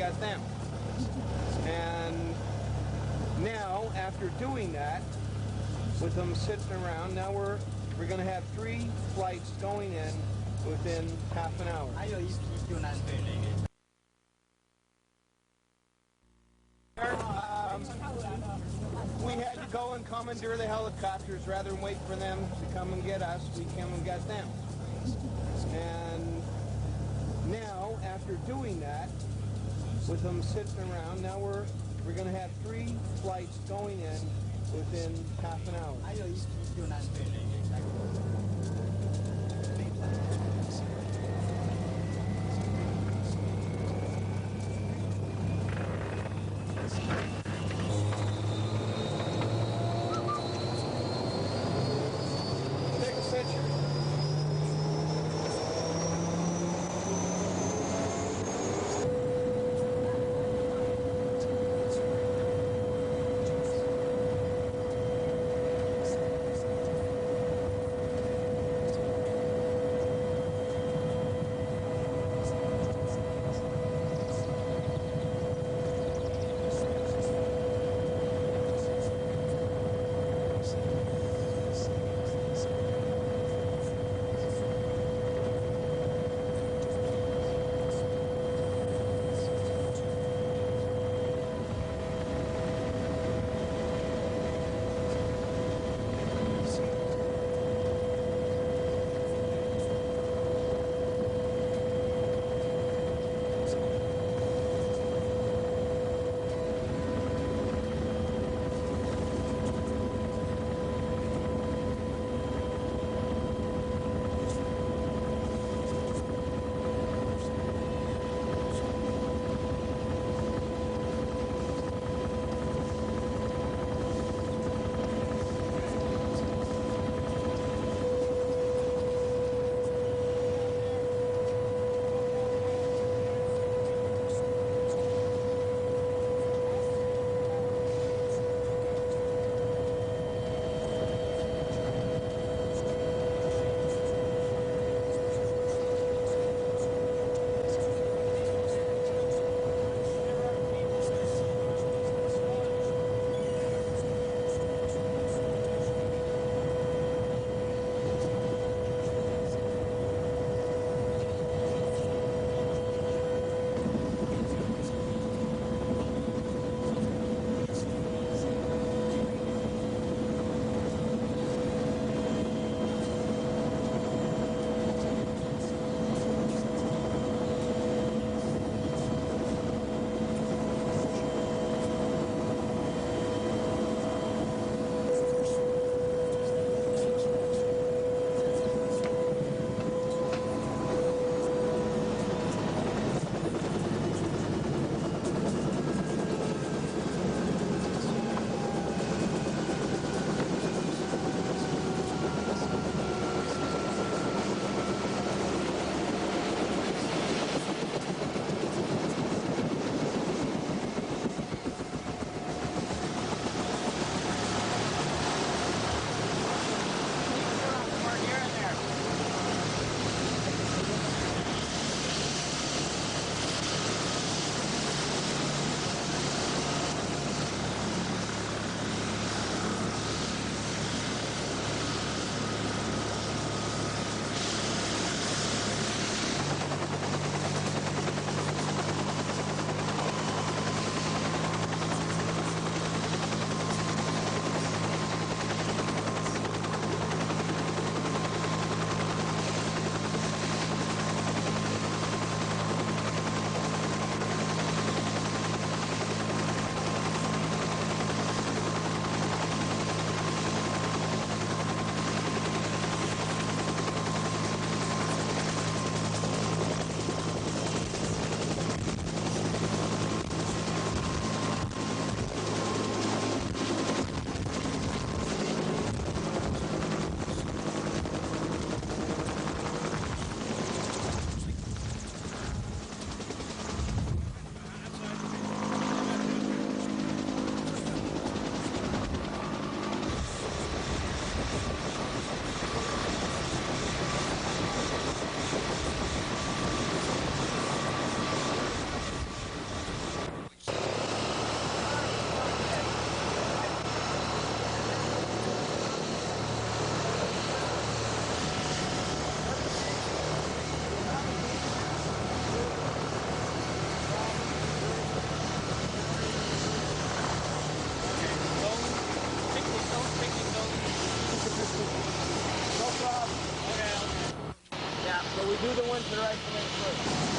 got them. And now, after doing that, with them sitting around, now we're going to have 3 flights going in within half an hour. We had to go and commandeer the helicopters rather than wait for them to come and get us. We came and got them. And now, after doing that, with them sitting around, now we're going to have 3 flights going in within half an hour. Take a picture. do the ones that are isolated first.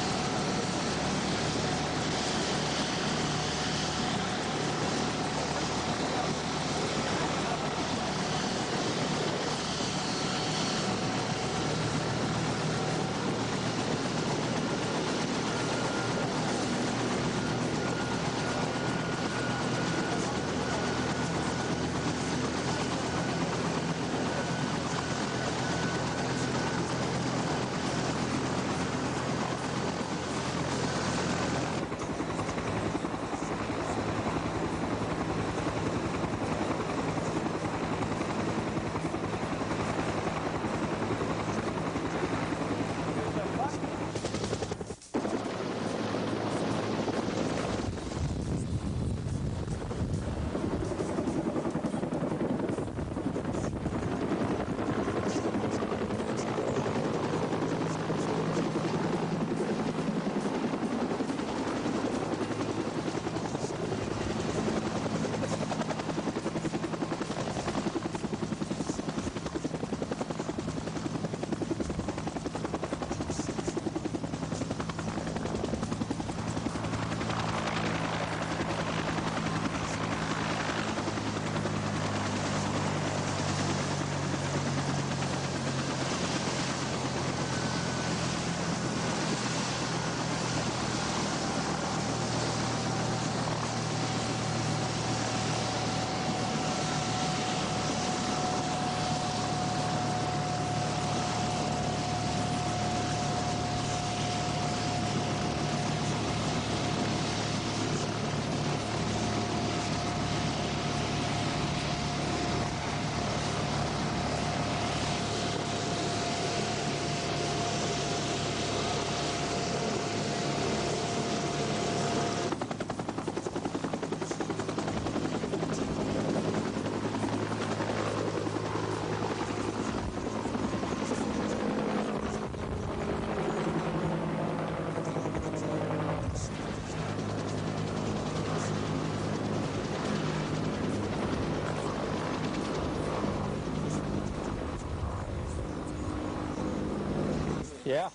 Yeah,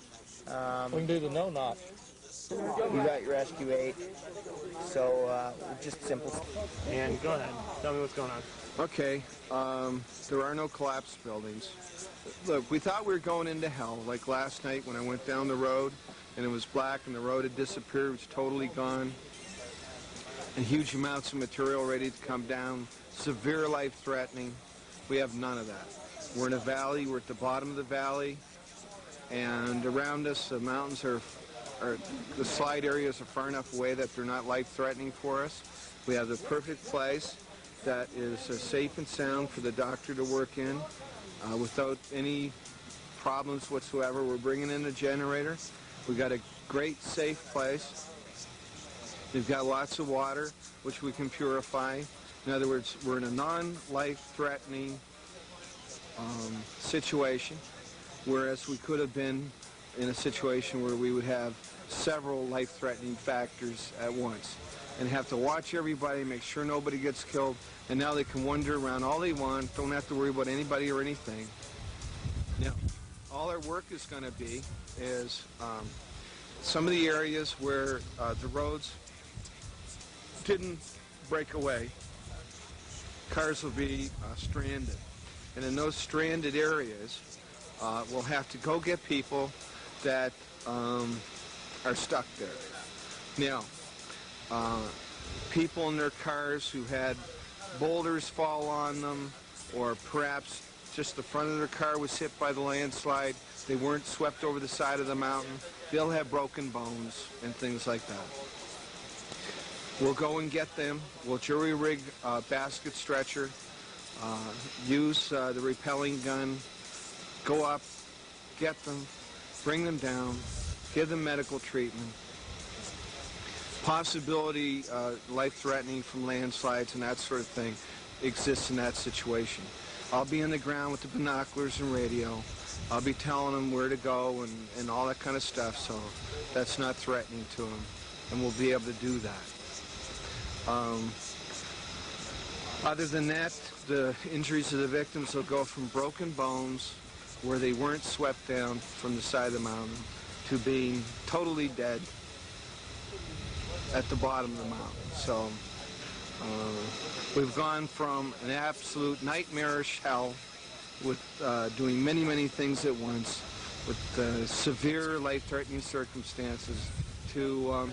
we can do the no-knock. You got your Rescue 8, so just simple. And go ahead, tell me what's going on. Okay, there are no collapsed buildings. Look, we thought we were going into hell, like last night when I went down the road and it was black and the road had disappeared, it was totally gone, and huge amounts of material ready to come down, severe life-threatening. We have none of that. We're in a valley, we're at the bottom of the valley, and around us the mountains are the slide areas are far enough away that they're not life-threatening for us. We have the perfect place that is safe and sound for the doctor to work in without any problems whatsoever. We're bringing in a generator. We've got a great, safe place. We've got lots of water, which we can purify. In other words, we're in a non-life-threatening situation, whereas we could have been in a situation where we would have several life-threatening factors at once and have to watch everybody, make sure nobody gets killed, and now they can wander around all they want, don't have to worry about anybody or anything. Now, all our work is going to be is some of the areas where the roads didn't break away, cars will be stranded. And in those stranded areas, we'll have to go get people that are stuck there. Now, people in their cars who had boulders fall on them, or perhaps just the front of their car was hit by the landslide, they weren't swept over the side of the mountain, they'll have broken bones and things like that. We'll go and get them. We'll jury-rig a basket stretcher, use the repelling gun, go up, get them, bring them down, give them medical treatment. Possibility life-threatening from landslides and that sort of thing exists in that situation. I'll be on the ground with the binoculars and radio. I'll be telling them where to go and all that kind of stuff, so that's not threatening to them, and we'll be able to do that. Other than that, the injuries of the victims will go from broken bones where they weren't swept down from the side of the mountain to being totally dead at the bottom of the mountain. So we've gone from an absolute nightmarish hell with doing many, many things at once, with severe life-threatening circumstances, to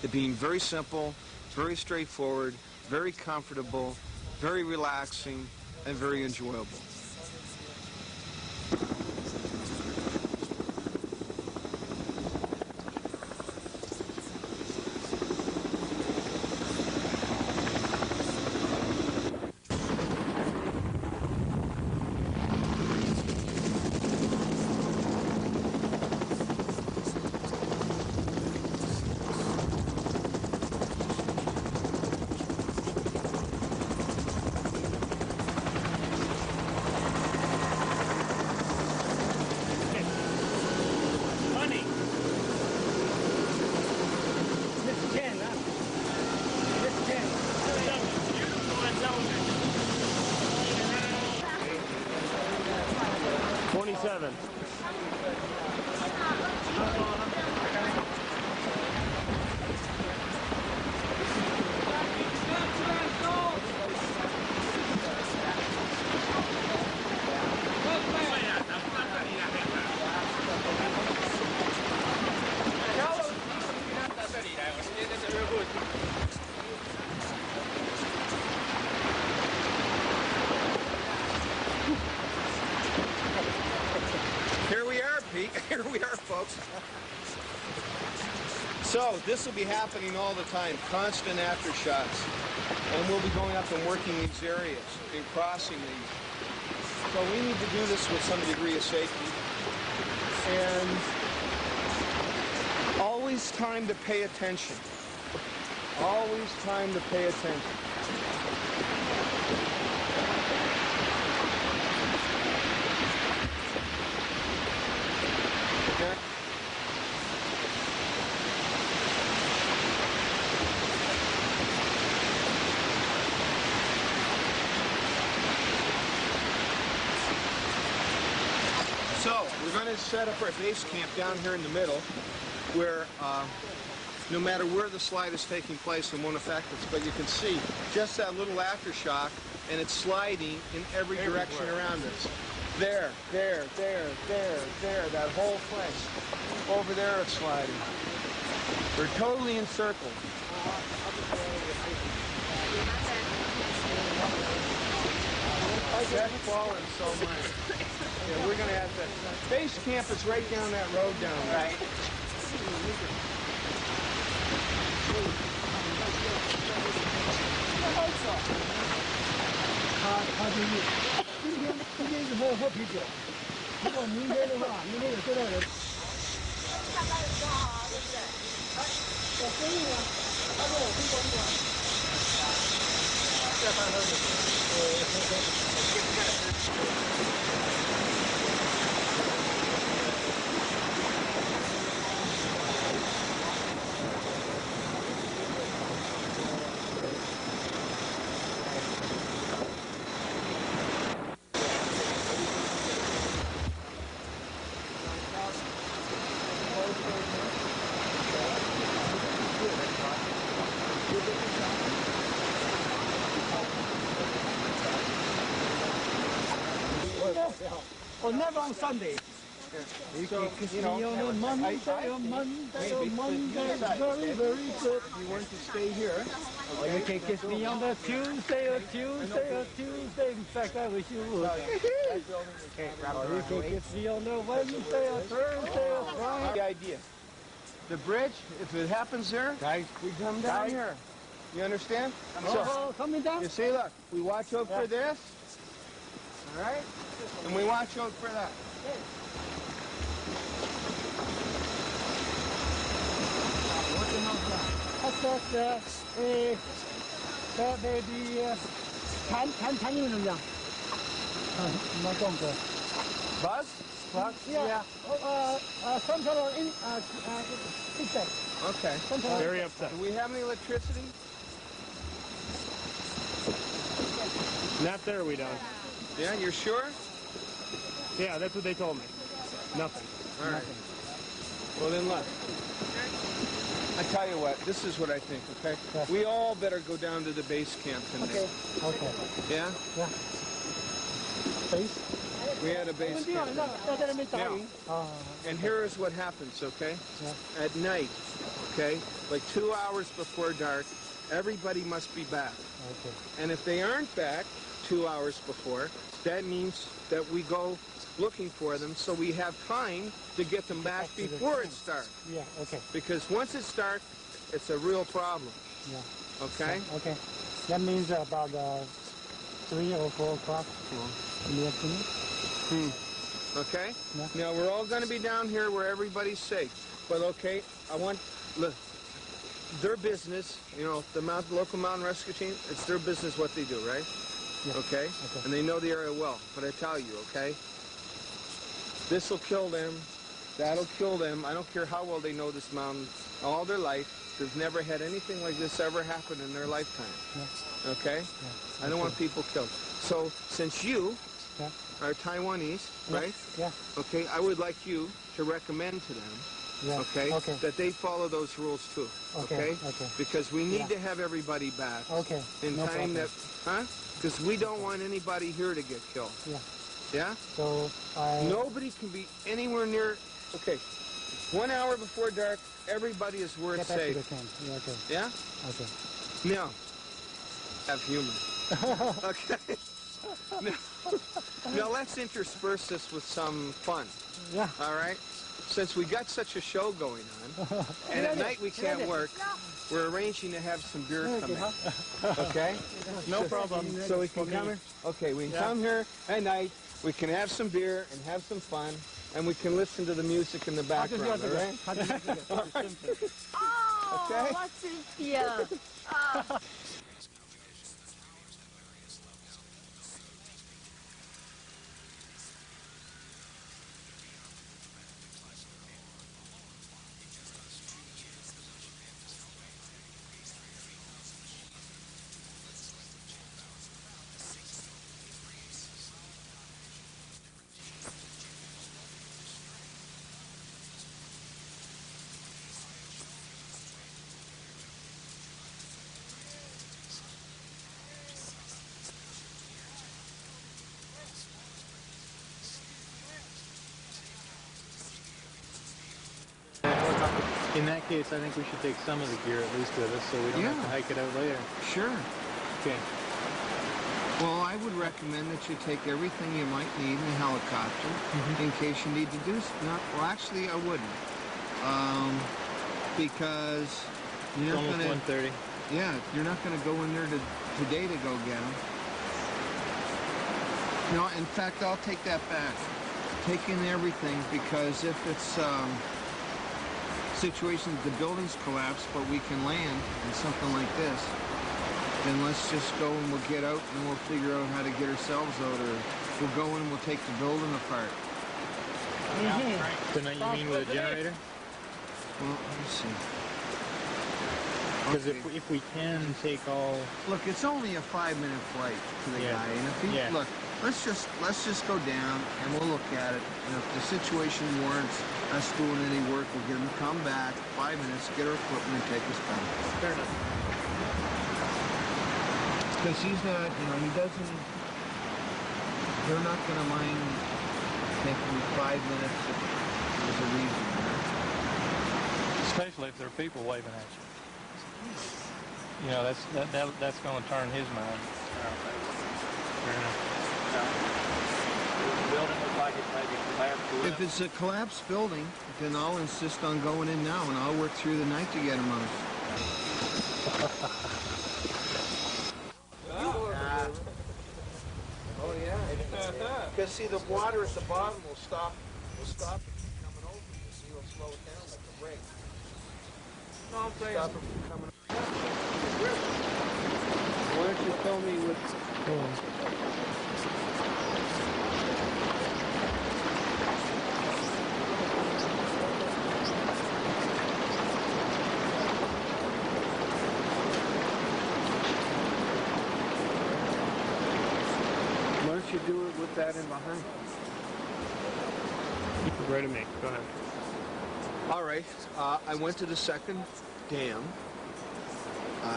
it being very simple, very straightforward, very comfortable, very relaxing, and very enjoyable. Here we are, folks. So this will be happening all the time, constant aftershocks. And we'll be going up and working these areas and crossing these. So we need to do this with some degree of safety. And always time to pay attention. Always time to pay attention. So we're going to set up our base camp down here in the middle, where no matter where the slide is taking place, it won't affect us. But you can see just that little aftershock, and it's sliding in every direction around us. There, that whole place. Over there it's sliding. We're totally encircled. That's fallen so much. Yeah, we're going to have to... Base camp is right down that road down there. Right. Well, never on Sunday. So, you know, Monday, very, very good. you want to stay here. Or you can kiss me on the Tuesday. In fact, I wish you would. Or you can kiss me on the Wednesday or Thursday or Friday. The idea. The bridge, if it happens there, we come down here. You understand? So, coming down? You see, look, we watch out for this. All right? And we watch out for that. Buzz? Yeah. Some sort of feedback. Okay. Very upset. Do we have any electricity? Not there, we don't. Yeah, you're sure? Yeah, that's what they told me. Nothing. All right. Well, then look. I tell you what, this is what I think, okay? Yeah. We all better go down to the base camp tonight. Okay. Yeah? Yeah. Base? We had a base camp. Now, and here is what happens, okay? Yeah. At night, okay, like 2 hours before dark, everybody must be back. Okay. And if they aren't back 2 hours before, that means that we go looking for them so we have time to get them back before it's dark. Yeah, okay. Because once it's dark, it's a real problem. Yeah. Okay? Okay. That means about 3 or 4 o'clock in the afternoon. Okay? Yeah. Now, we're all going to be down here where everybody's safe. But, okay, I want... Look, their business, you know, the local mountain rescue team, it's their business what they do, right? Yeah. Okay? And they know the area well. But I tell you, okay? This will kill them. That'll kill them. I don't care how well they know this mountain all their life. They've never had anything like this ever happen in their lifetime. Yeah. Okay? Yeah. I don't want people killed. So, since you are Taiwanese, right? Yeah. Okay, I would like you to recommend to them, okay, that they follow those rules too. Okay? Because we need to have everybody back in time that, because we don't want anybody here to get killed. Yeah. Yeah? So nobody can be anywhere near. Okay. 1 hour before dark, everybody is where it's safe. Yeah? Okay. Now, have humor. Okay. Now let's intersperse this with some fun. Yeah. All right? Since we got such a show going on, and at night we can't work, we're arranging to have some beer come in. Okay? No problem. So we can come here? Okay, we can come here at night, we can have some beer and have some fun, and we can listen to the music in the background, all right? Oh, Okay? what's in here? Oh. In that case, I think we should take some of the gear at least with us so we don't have to hike it out later. Sure. Okay. Well, I would recommend that you take everything you might need in the helicopter in case you need to do well, actually, I wouldn't. Because you're almost 1:30. Yeah, you're not going to go in there today to go get them. No, in fact, I'll take that back. Take in everything, because if it's situations the buildings collapse, but we can land in something like this, then let's just go and we'll get out and we'll figure out how to get ourselves out, or we'll go in and we'll take the building apart. Tonight you mean with a generator? Well, let me see. Because if we can take all... Look, it's only a 5-minute flight to the guy, and if he look, let's just go down and we'll look at it, and if the situation warrants us doing any work, we'll get him to come back 5 minutes, get our equipment, and take us back. Fair enough. Because he's not, you know, he doesn't. They're not going to mind taking 5 minutes if there's a reason. Especially if there are people waving at you. You know, that's going to turn his mind. Fair enough. The building looks like it maybe collapsed. If it's a collapsed building, then I'll insist on going in now, and I'll work through the night to get him out. Oh yeah. Because see, the water at the bottom will stop it from coming over. You see, it'll slow it down like a brake. No, I'm saying stop it from coming over. Why don't you tell me what's going on? Why don't you do it with that in behind? Right of me. Go ahead. All right. I went to the second dam,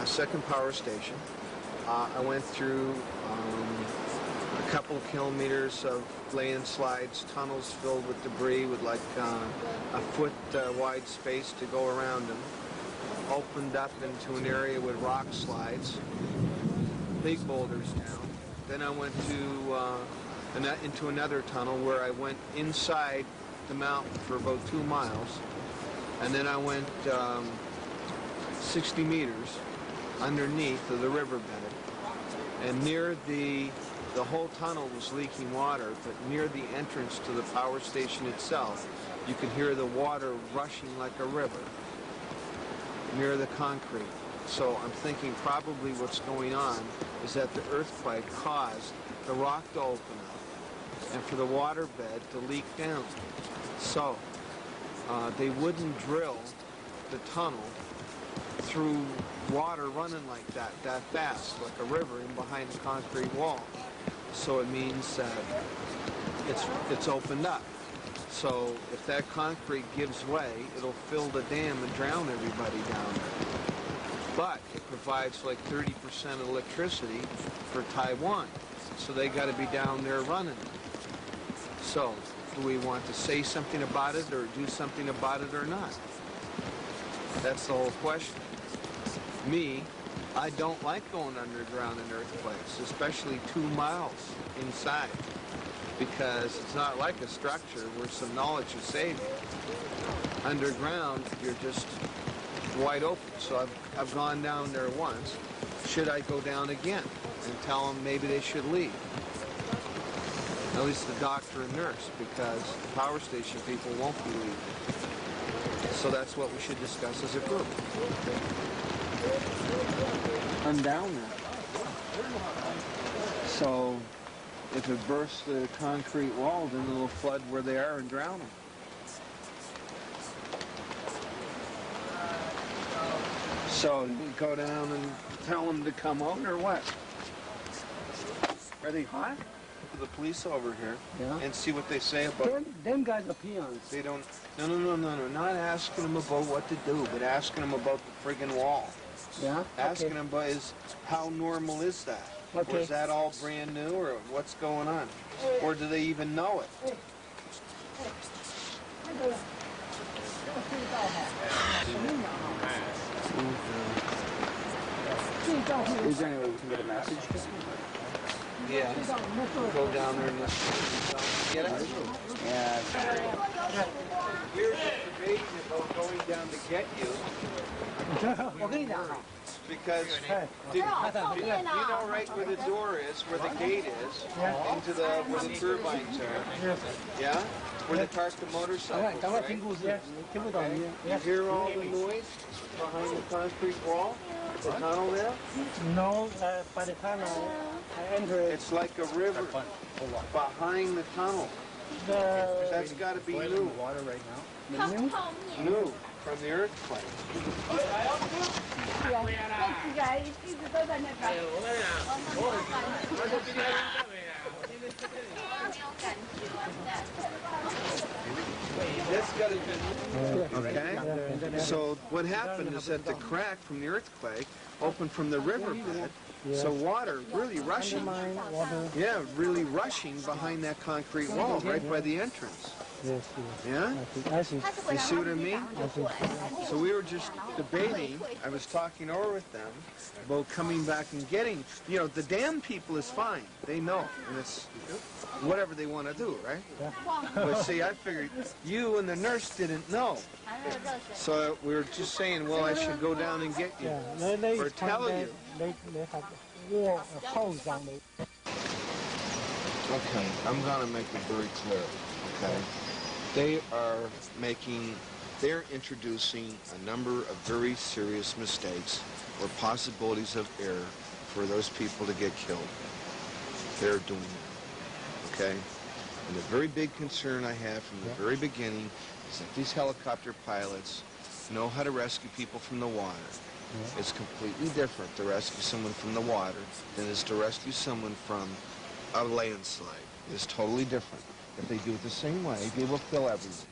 second power station. I went through a couple of kilometers of landslides, tunnels filled with debris with like a foot wide space to go around them. Opened up into an area with rock slides, big boulders down. Then I went to into another tunnel where I went inside the mountain for about 2 miles. And then I went 60 meters underneath of the riverbed. And near the whole tunnel was leaking water, but near the entrance to the power station itself, you could hear the water rushing like a river near the concrete. So I'm thinking probably what's going on is that the earthquake caused the rock to open up and for the water bed to leak down. So they wouldn't drill the tunnel through water running like that fast, like a river in behind the concrete wall. So it means that it's opened up. So if that concrete gives way, it'll fill the dam and drown everybody down there. But it provides like 30% of electricity for Taiwan. So they got to be down there running. So do we want to say something about it or do something about it or not? That's the whole question. Me, I don't like going underground in earthquakes, especially 2 miles inside, because it's not like a structure where some knowledge will save you. Underground, you're just wide open. So I've gone down there once. Should I go down again and tell them maybe they should leave? At least the doctor and nurse, because the power station people won't be leaving. So that's what we should discuss as a group. I'm down there. So if it bursts the concrete wall, then it'll flood where they are and drown them. So we go down and tell them to come out or what? Are they hot? The police over here, Yeah. and see what they say about it. Them guys are peons. They don't, no, not asking them about what to do, but asking them about the friggin' wall. Yeah? Asking them about how normal is that? Okay. Or is that all brand new, or what's going on? Or do they even know it? Is there any way we can get a message? Yeah. Go down there and get it. Yeah. We're just debating about going down to get you. Because you know right where the door is, where the gate is, into where the turbines are. Yeah? Where they park the motorcycles, right? You hear all the noise behind the concrete wall? The tunnel there? No, by the time I enter it, It's like a river behind the tunnel. That's got to be new. Water right now. New from the earthquake. 那几个一直都在那边。That's got to be okay. So what happened is that the crack from the earthquake opened from the riverbed. So water really rushing. Yeah, really rushing behind that concrete wall right by the entrance. yes. Yeah? I see. You see what I mean? So we were just debating, I was talking over with them about coming back and getting, you know, the dam people is fine. They know. And it's whatever they want to do, right? But see, I figured you and the nurse didn't know. So we were just saying, well, I should go down and get you. They Or tell you. They have wall, a hose on it. Okay, I'm going to make it very clear, okay? They're introducing a number of very serious mistakes or possibilities of error for those people to get killed. They're doing it, okay? And the very big concern I have from the very beginning is that these helicopter pilots know how to rescue people from the water. It's completely different to rescue someone from the water than it is to rescue someone from a landslide. It's totally different. If they do it the same way, they will fill everything.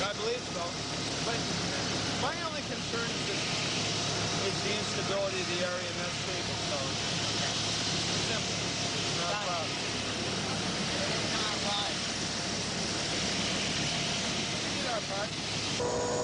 I believe so. But my only concern is the instability of the area, and that's legal. So simple. Not a problem. It's not a problem.